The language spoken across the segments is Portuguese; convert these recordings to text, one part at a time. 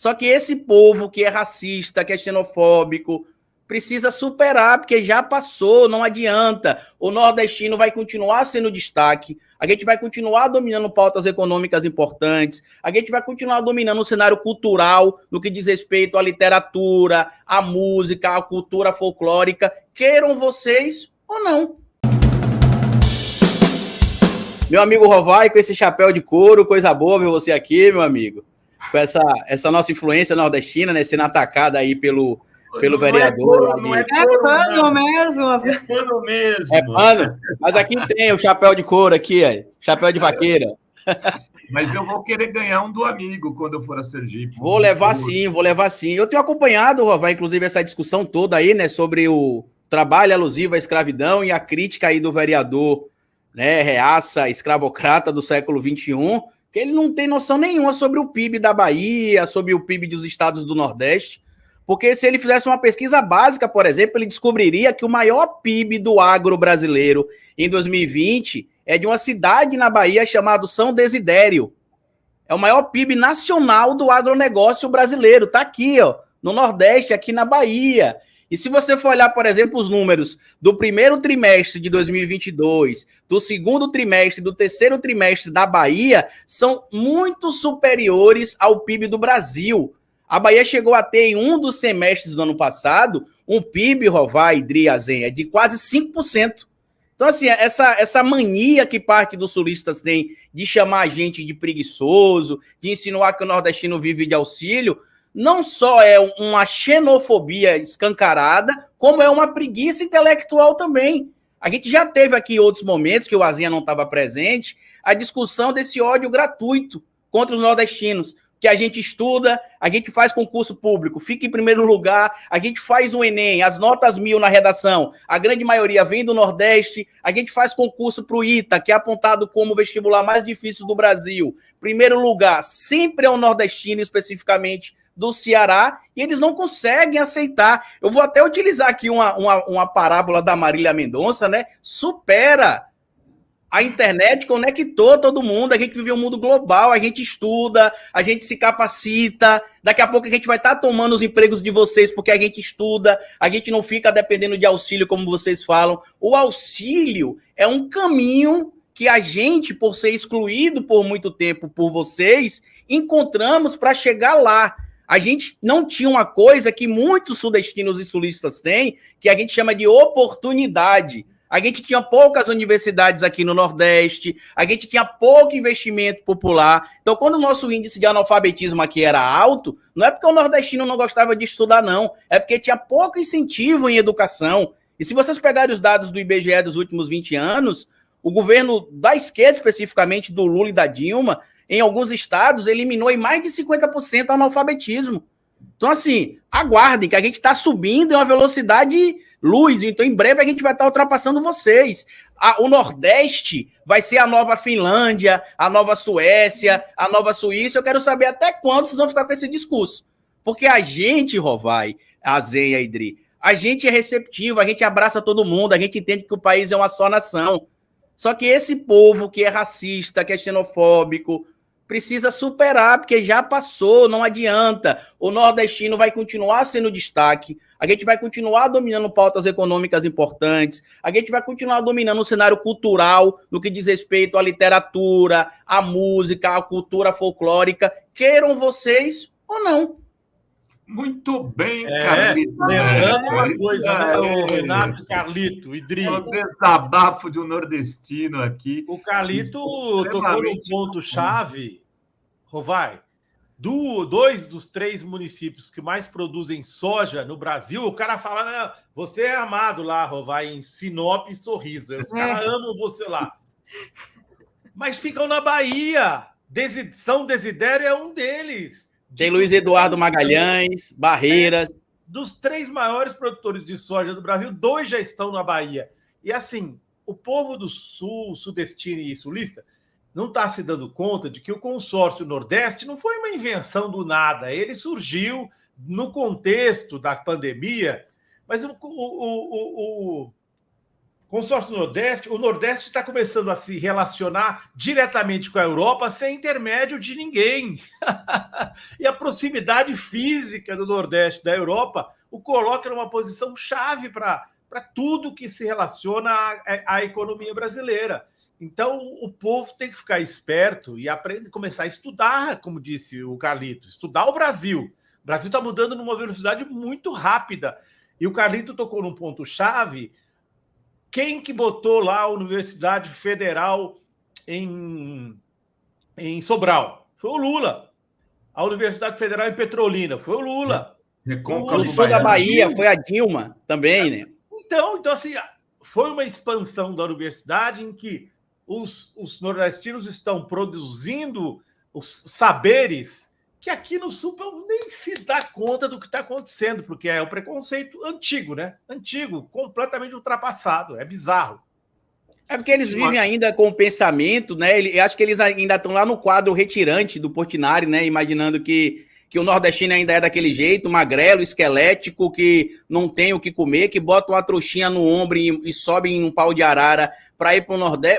Só que esse povo que é racista, que é xenofóbico, precisa superar, porque já passou, não adianta. O nordestino vai continuar sendo destaque, a gente vai continuar dominando pautas econômicas importantes, a gente vai continuar dominando o cenário cultural no que diz respeito à literatura, à música, à cultura folclórica, queiram vocês ou não. Meu amigo Rovai, com esse chapéu de couro, coisa boa ver você aqui, meu amigo. Com essa nossa influência nordestina, né, sendo atacada aí pelo vereador. Não é pano mesmo. É pano mesmo. É pano, mas aqui tem o chapéu de couro aqui, chapéu de vaqueira. Mas eu vou querer ganhar um do amigo quando eu for a Sergipe. Vou levar sim. Eu tenho acompanhado, Rovai, inclusive, essa discussão toda aí, né, sobre o trabalho alusivo à escravidão e a crítica aí do vereador, né, reaça, escravocrata do século XXI, que ele não tem noção nenhuma sobre o PIB da Bahia, sobre o PIB dos estados do Nordeste. Porque se ele fizesse uma pesquisa básica, por exemplo, ele descobriria que o maior PIB do agro brasileiro em 2020 é de uma cidade na Bahia chamada São Desidério. É o maior PIB nacional do agronegócio brasileiro. Está aqui, no Nordeste, aqui na Bahia. E se você for olhar, por exemplo, os números do primeiro trimestre de 2022, do segundo trimestre, do terceiro trimestre da Bahia, são muito superiores ao PIB do Brasil. A Bahia chegou a ter, em um dos semestres do ano passado, um PIB, Rovai, Idri, Azenha, de quase 5%. Então, assim, essa mania que parte dos sulistas tem de chamar a gente de preguiçoso, de insinuar que o nordestino vive de auxílio, não só é uma xenofobia escancarada, como é uma preguiça intelectual também. A gente já teve aqui outros momentos, que o Azenha não estava presente, a discussão desse ódio gratuito contra os nordestinos, que a gente estuda, a gente faz concurso público, fica em primeiro lugar, a gente faz o Enem, as notas 1000 na redação, a grande maioria vem do Nordeste, a gente faz concurso para o ITA, que é apontado como o vestibular mais difícil do Brasil. Primeiro lugar sempre é o nordestino, especificamente do Ceará, e eles não conseguem aceitar. Eu vou até utilizar aqui uma parábola da Marília Mendonça, né? Supera. A internet conectou todo mundo, a gente vive um mundo global, a gente estuda, a gente se capacita, daqui a pouco a gente vai estar tomando os empregos de vocês porque a gente estuda, a gente não fica dependendo de auxílio, como vocês falam. O auxílio é um caminho que a gente, por ser excluído por muito tempo por vocês, encontramos para chegar lá. A gente não tinha uma coisa que muitos sudestinos e sulistas têm, que a gente chama de oportunidade. A gente tinha poucas universidades aqui no Nordeste, a gente tinha pouco investimento popular. Então, quando o nosso índice de analfabetismo aqui era alto, não é porque o nordestino não gostava de estudar, não. É porque tinha pouco incentivo em educação. E se vocês pegarem os dados do IBGE dos últimos 20 anos, o governo da esquerda, especificamente do Lula e da Dilma, em alguns estados, eliminou em mais de 50% o analfabetismo. Então, assim, aguardem que a gente está subindo em uma velocidade luz. Então, em breve, a gente vai estar ultrapassando vocês. O Nordeste vai ser a nova Finlândia, a nova Suécia, a nova Suíça. Eu quero saber até quando vocês vão ficar com esse discurso. Porque a gente, Rovai, Azenha, Idri, a gente é receptivo, a gente abraça todo mundo, a gente entende que o país é uma só nação. Só que esse povo que é racista, que é xenofóbico, precisa superar, porque já passou, não adianta. O nordestino vai continuar sendo destaque, a gente vai continuar dominando pautas econômicas importantes, a gente vai continuar dominando o cenário cultural no que diz respeito à literatura, à música, à cultura folclórica, queiram vocês ou não. Muito bem, Carlito. Lembrando uma coisa, né, o Renato, Carlito, Idri. O desabafo de um nordestino aqui. O Carlito tocou num ponto-chave, Rovai. Dois dos 3 municípios que mais produzem soja no Brasil, o cara fala, não, você é amado lá, Rovai, em Sinop e Sorriso. Os caras amam você lá. Mas ficam na Bahia. São Desidério é um deles. Tem Luiz Eduardo Magalhães, Barreiras. Dos 3 maiores produtores de soja do Brasil, 2 já estão na Bahia. E assim, o povo do Sul, sudestino e sulista, não está se dando conta de que o consórcio Nordeste não foi uma invenção do nada. Ele surgiu no contexto da pandemia, mas Consórcio Nordeste, o Nordeste está começando a se relacionar diretamente com a Europa sem intermédio de ninguém. E a proximidade física do Nordeste da Europa o coloca numa posição chave para tudo que se relaciona à economia brasileira. Então, o povo tem que ficar esperto e começar a estudar, como disse o Carlito, estudar o Brasil. O Brasil está mudando numa velocidade muito rápida. E o Carlito tocou num ponto-chave. Quem que botou lá a Universidade Federal em Sobral? Foi o Lula. A Universidade Federal em Petrolina? Foi o Lula. No sul da Bahia foi a Dilma também, né? Então assim, foi uma expansão da universidade em que os nordestinos estão produzindo os saberes que aqui no Sul nem se dá conta do que está acontecendo, porque é o preconceito antigo, né? Antigo, completamente ultrapassado, é bizarro. É porque eles vivem ainda com o pensamento, né? Eu acho que eles ainda estão lá no quadro retirante do Portinari, né? Imaginando que o nordestino ainda é daquele jeito, magrelo, esquelético, que não tem o que comer, que bota uma trouxinha no ombro e sobe em um pau de arara para ir para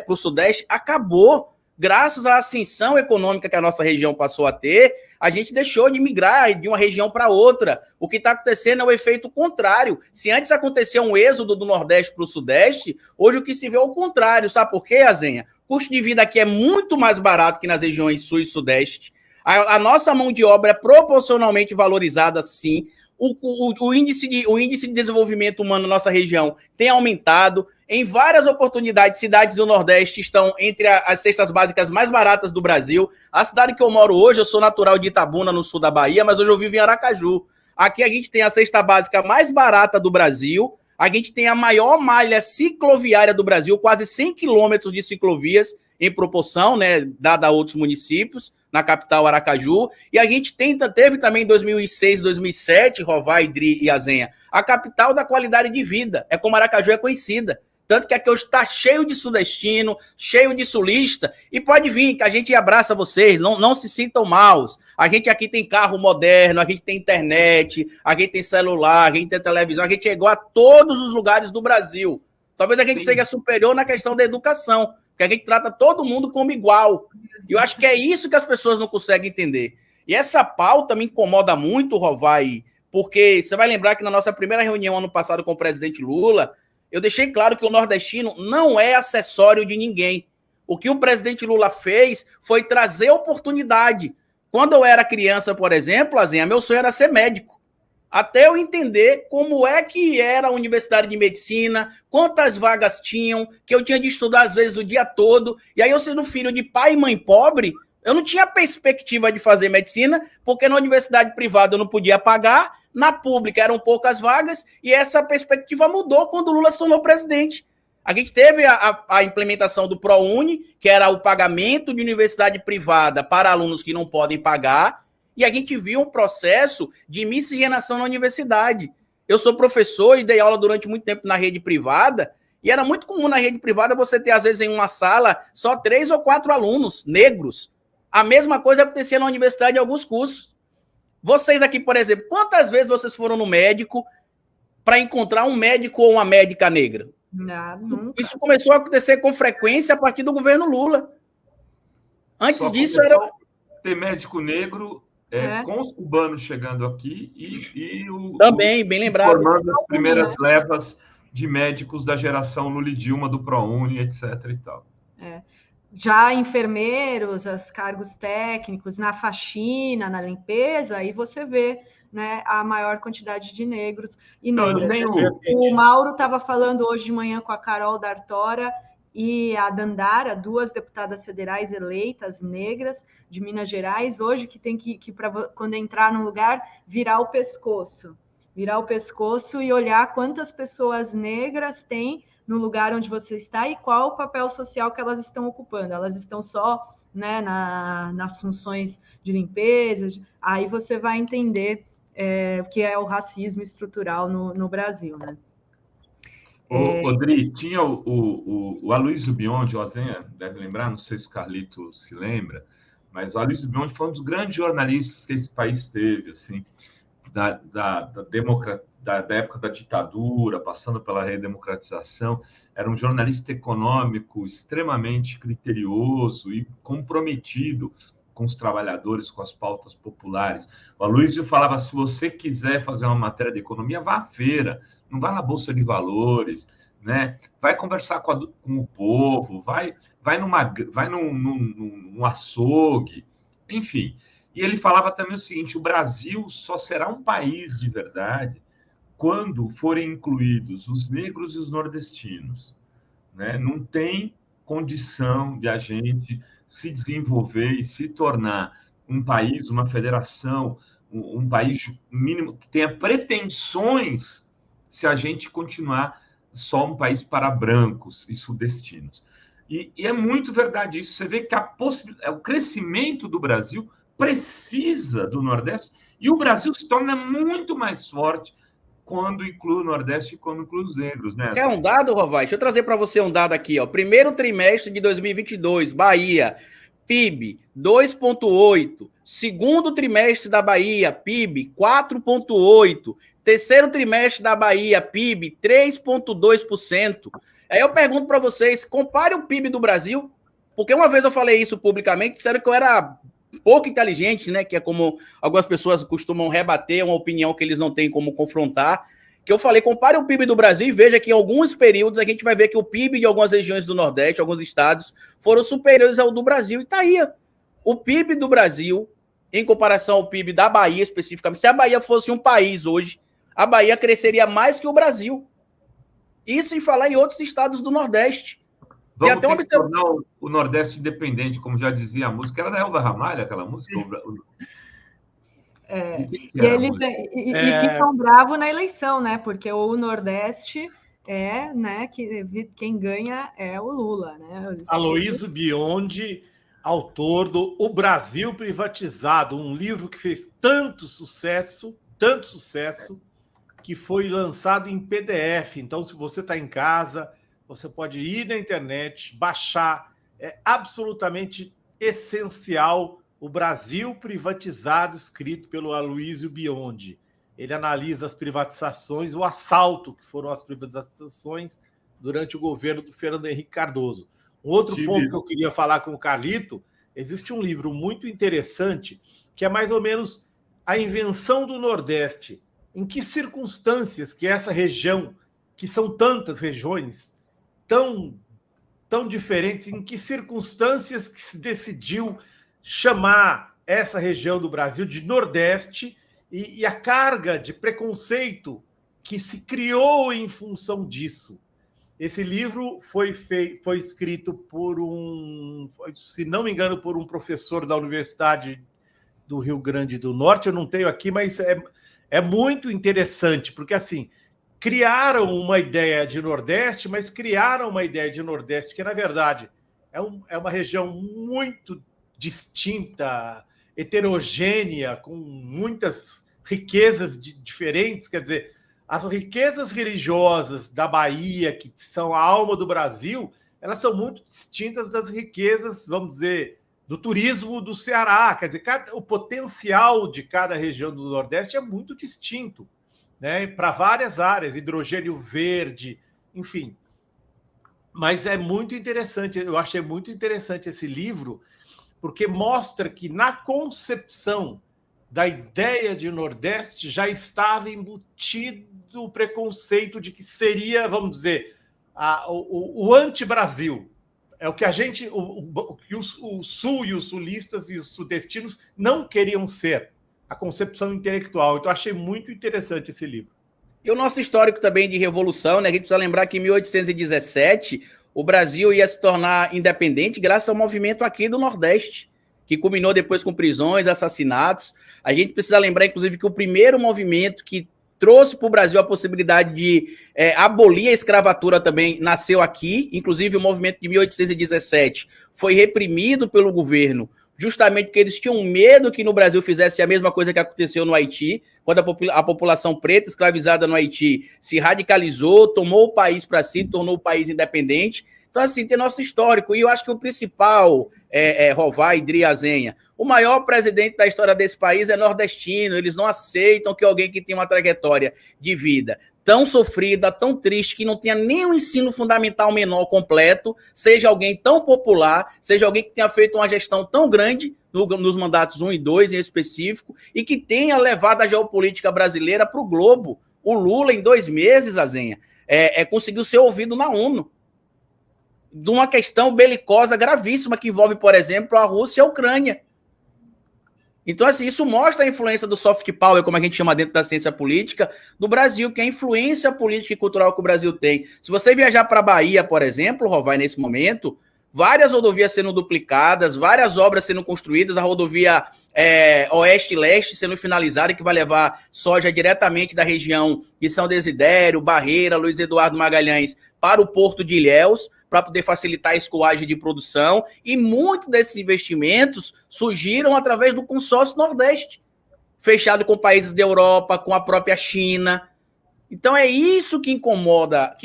o Sudeste. Acabou. Graças à ascensão econômica que a nossa região passou a ter, a gente deixou de migrar de uma região para outra. O que está acontecendo é o efeito contrário. Se antes acontecia um êxodo do Nordeste para o Sudeste, hoje o que se vê é o contrário. Sabe por quê, Azenha? O custo de vida aqui é muito mais barato que nas regiões Sul e Sudeste. A nossa mão de obra é proporcionalmente valorizada, sim. O índice de desenvolvimento humano na nossa região tem aumentado. Em várias oportunidades, cidades do Nordeste estão entre as cestas básicas mais baratas do Brasil. A cidade que eu moro hoje, eu sou natural de Itabuna, no sul da Bahia, mas hoje eu vivo em Aracaju. Aqui a gente tem a cesta básica mais barata do Brasil. A gente tem a maior malha cicloviária do Brasil, quase 100 quilômetros de ciclovias em proporção, né, dada a outros municípios, na capital Aracaju. E a gente teve também em 2006, 2007, Rovai, Dri e Azenha, a capital da qualidade de vida. É como Aracaju é conhecida. Tanto que aqui hoje está cheio de sudestino, cheio de sulista, e pode vir que a gente abraça vocês, não se sintam maus. A gente aqui tem carro moderno, a gente tem internet, a gente tem celular, a gente tem televisão, a gente é igual a todos os lugares do Brasil. Talvez a gente seja superior na questão da educação, porque a gente trata todo mundo como igual. E eu acho que é isso que as pessoas não conseguem entender. E essa pauta me incomoda muito, Rovai, porque você vai lembrar que na nossa primeira reunião ano passado com o presidente Lula, eu deixei claro que o nordestino não é acessório de ninguém. O que o presidente Lula fez foi trazer oportunidade. Quando eu era criança, por exemplo, Azenha, meu sonho era ser médico. Até eu entender como é que era a Universidade de Medicina, quantas vagas tinham, que eu tinha de estudar às vezes o dia todo. E aí eu sendo filho de pai e mãe pobre, eu não tinha perspectiva de fazer medicina, porque na universidade privada eu não podia pagar, na pública eram poucas vagas, e essa perspectiva mudou quando o Lula se tornou presidente. A gente teve a implementação do ProUni, que era o pagamento de universidade privada para alunos que não podem pagar, e a gente viu um processo de miscigenação na universidade. Eu sou professor e dei aula durante muito tempo na rede privada, e era muito comum na rede privada você ter, às vezes, em uma sala, só 3 ou 4 alunos negros. A mesma coisa acontecia na universidade em alguns cursos. Vocês aqui, por exemplo, quantas vezes vocês foram no médico para encontrar um médico ou uma médica negra? Nunca. Isso começou a acontecer com frequência a partir do governo Lula. Antes disso era... Ter médico negro com os cubanos chegando aqui e também, bem lembrado. Formando as primeiras levas de médicos da geração Lula e Dilma, do ProUni, etc. e tal. Já enfermeiros, os cargos técnicos, na faxina, na limpeza, aí você vê, né, a maior quantidade de negros e negras. O Mauro estava falando hoje de manhã com a Carol D'Artora e a Dandara, 2 deputadas federais eleitas negras de Minas Gerais, hoje que tem que para quando entrar no lugar, virar o pescoço e olhar quantas pessoas negras tem no lugar onde você está e qual o papel social que elas estão ocupando. Elas estão só, né, nas funções de limpeza, aí você vai entender o que é o racismo estrutural no Brasil, né? Odri, tinha o Aloysio Biondi, o Azenha deve lembrar, não sei se o Carlito se lembra, mas o Aloysio Biondi foi um dos grandes jornalistas que esse país teve, assim. da época da ditadura, passando pela redemocratização, era um jornalista econômico extremamente criterioso e comprometido com os trabalhadores, com as pautas populares. O Aloysio falava, se você quiser fazer uma matéria de economia, vá à feira, não vá na Bolsa de Valores, né? Vai conversar com o povo, vai num açougue, enfim. E ele falava também o seguinte, o Brasil só será um país de verdade quando forem incluídos os negros e os nordestinos, né? Não tem condição de a gente se desenvolver e se tornar um país, uma federação, um país mínimo que tenha pretensões se a gente continuar só um país para brancos e sudestinos. E é muito verdade isso. Você vê que o crescimento do Brasil precisa do Nordeste e o Brasil se torna muito mais forte quando inclui o Nordeste e quando inclui os negros, né? Quer um dado, Rovai? Deixa eu trazer para você um dado aqui, ó. Primeiro trimestre de 2022, Bahia, PIB 2,8. Segundo trimestre da Bahia, PIB 4,8. Terceiro trimestre da Bahia, PIB 3,2%. Aí eu pergunto para vocês, compare o PIB do Brasil, porque uma vez eu falei isso publicamente, disseram que eu era pouco inteligente, né? Que é como algumas pessoas costumam rebater uma opinião que eles não têm como confrontar. Que eu falei, compare o PIB do Brasil e veja que em alguns períodos a gente vai ver que o PIB de algumas regiões do Nordeste, alguns estados, foram superiores ao do Brasil. E tá aí, o PIB do Brasil, em comparação ao PIB da Bahia especificamente, se a Bahia fosse um país hoje, a Bahia cresceria mais que o Brasil. Isso sem falar em outros estados do Nordeste. Vamos ter que tornar o Nordeste independente, como já dizia a música. Era da Elba Ramalho, aquela música? E ficam bravos na eleição, né? Porque o Nordeste né? Quem ganha é o Lula, né? Aloysio Biondi, autor do O Brasil Privatizado, um livro que fez tanto sucesso, que foi lançado em PDF. Então, se você está em casa, você pode ir na internet, baixar. É absolutamente essencial. O Brasil Privatizado, escrito pelo Aloysio Biondi. Ele analisa as privatizações, o assalto que foram as privatizações durante o governo do Fernando Henrique Cardoso. Um outro ponto que eu queria falar com o Carlito, existe um livro muito interessante, que é mais ou menos a invenção do Nordeste. Em que circunstâncias que essa região, que são tantas regiões, tão diferentes, em que circunstâncias que se decidiu chamar essa região do Brasil de Nordeste e a carga de preconceito que se criou em função disso. Esse livro foi escrito por se não me engano, por um professor da Universidade do Rio Grande do Norte, eu não tenho aqui, mas é muito interessante, porque assim, criaram uma ideia de Nordeste, mas criaram uma ideia de Nordeste que, na verdade, é uma região muito distinta, heterogênea, com muitas riquezas diferentes. Quer dizer, as riquezas religiosas da Bahia, que são a alma do Brasil, elas são muito distintas das riquezas, vamos dizer, do turismo do Ceará. Quer dizer, o potencial de cada região do Nordeste é muito distinto, né? Para várias áreas, hidrogênio verde, enfim. Mas é muito interessante, eu achei muito interessante esse livro, porque mostra que na concepção da ideia de Nordeste já estava embutido o preconceito de que seria, vamos dizer, o anti-Brasil. É o que o Sul e os sulistas e os sudestinos não queriam ser, a concepção intelectual. Então, achei muito interessante esse livro. E o nosso histórico também de revolução, né? A gente precisa lembrar que em 1817 o Brasil ia se tornar independente graças ao movimento aqui do Nordeste, que culminou depois com prisões, assassinatos. A gente precisa lembrar, inclusive, que o primeiro movimento que trouxe para o Brasil a possibilidade de abolir a escravatura também nasceu aqui. Inclusive, o movimento de 1817 foi reprimido pelo governo, justamente porque eles tinham medo que no Brasil fizesse a mesma coisa que aconteceu no Haiti, quando a população preta escravizada no Haiti se radicalizou, tomou o país para si, tornou o país independente. Então, assim, tem nosso histórico. E eu acho que o principal, Rovai, Dri, Azenha, o maior presidente da história desse país é nordestino. Eles não aceitam que alguém que tem uma trajetória de vida tão sofrida, tão triste, que não tenha nem um ensino fundamental menor completo, seja alguém tão popular, seja alguém que tenha feito uma gestão tão grande nos mandatos 1 e 2 em específico, e que tenha levado a geopolítica brasileira para o globo. O Lula, em 2 meses, Azenha, conseguiu ser ouvido na ONU de uma questão belicosa gravíssima que envolve, por exemplo, a Rússia e a Ucrânia. Então, assim, isso mostra a influência do soft power, como a gente chama dentro da ciência política, do Brasil, que é a influência política e cultural que o Brasil tem. Se você viajar para a Bahia, por exemplo, Rovai, nesse momento, várias rodovias sendo duplicadas, várias obras sendo construídas, a rodovia Oeste e Leste sendo finalizada, que vai levar soja diretamente da região de São Desidério, Barreira, Luiz Eduardo Magalhães, para o Porto de Ilhéus, para poder facilitar a escoagem de produção, e muitos desses investimentos surgiram através do consórcio Nordeste, fechado com países da Europa, com a própria China. Então é isso que incomoda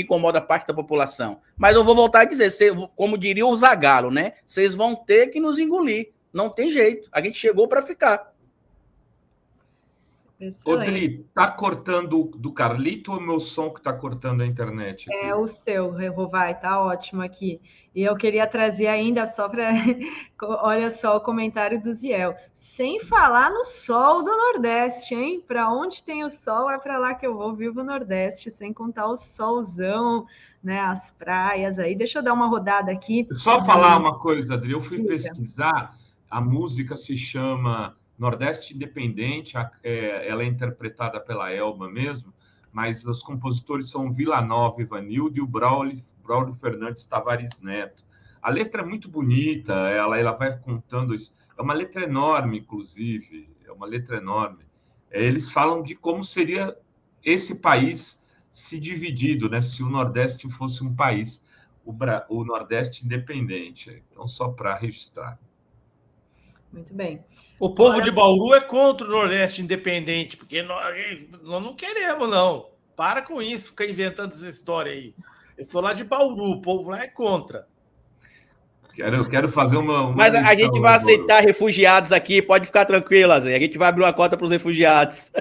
parte da população. Mas eu vou voltar a dizer, como diria o Zagallo, né? Vocês vão ter que nos engolir. Não tem jeito. A gente chegou para ficar. Odri, tá cortando do Carlito ou é o meu som que tá cortando a internet aqui? É o seu, Rovai, tá ótimo aqui. E eu queria trazer ainda só para... Olha só o comentário do Ziel. Sem falar no sol do Nordeste, hein? Para onde tem o sol, é para lá que eu vou, vivo o Nordeste, sem contar o solzão, né? As praias aí. Deixa eu dar uma rodada aqui. Só falar uma coisa, Adri. Eu fui pesquisar, a música se chama Nordeste Independente, ela é interpretada pela Elba mesmo, mas os compositores são Vila Nova Ivanildo e o Braulio Fernandes Tavares Neto. A letra é muito bonita, ela vai contando isso. É uma letra enorme, inclusive, é uma letra enorme. Eles falam de como seria esse país se dividido, né? Se o Nordeste fosse um país, o Nordeste independente. Então, só para registrar. Muito bem. O povo de Bauru é contra o Nordeste independente, porque nós não queremos, não. Para com isso, ficar inventando essa história aí. Eu sou lá de Bauru, o povo lá é contra. Quero fazer uma Mas a gente vai aceitar refugiados aqui, pode ficar tranquilo, Zé. A gente vai abrir uma cota para os refugiados.